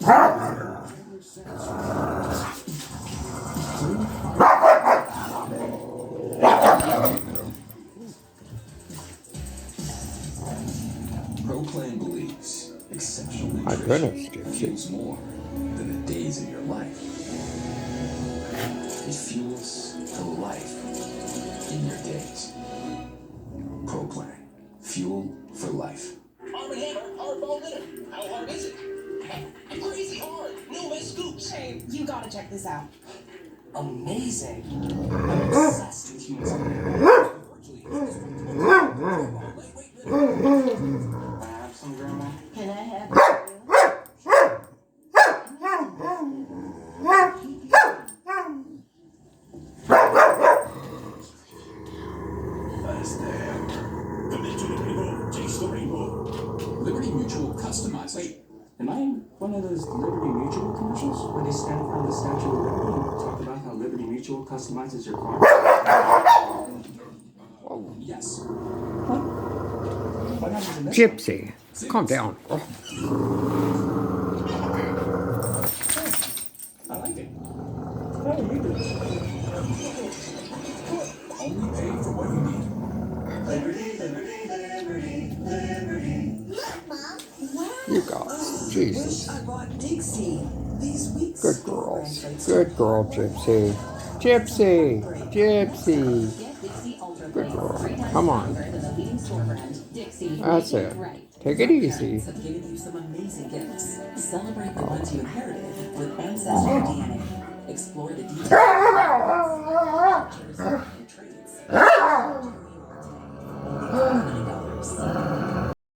ProPlan believes exceptional My goodness, nutrition Gypsy. fuels more than the days of your life. It fuels the life in your days. ProPlan. Fuel for life. Arm & Hammer hardball linen. How hard is it? Crazy hard. No mess scoops. Hey, you gotta check this out. Amazing. I'm obsessed with humans. Virtually indestructible. Have some, Grandma? Can I have Liberty Mutual customizes. Wait, am I in one of those Liberty Mutual commercials where they stand in front of the Statue of Liberty and talk about how Liberty Mutual customizes your car? Oh, yes. What happens in this? Gypsy, calm down. Oh. I like it. How do you do it? Only pay for what you need. Liberty, Liberty, Liberty, Liberty. Look, Mom. Wow. You guys, Jesus. I bought Gypsy. These weeks. Good girls. Good girl, Gypsy. Gypsy. Gypsy. Good girl. Come on. That's it. Take it easy. Have given you some amazing gifts. Celebrate the ones you inherited with ancestral DNA. Explore the details of your traits.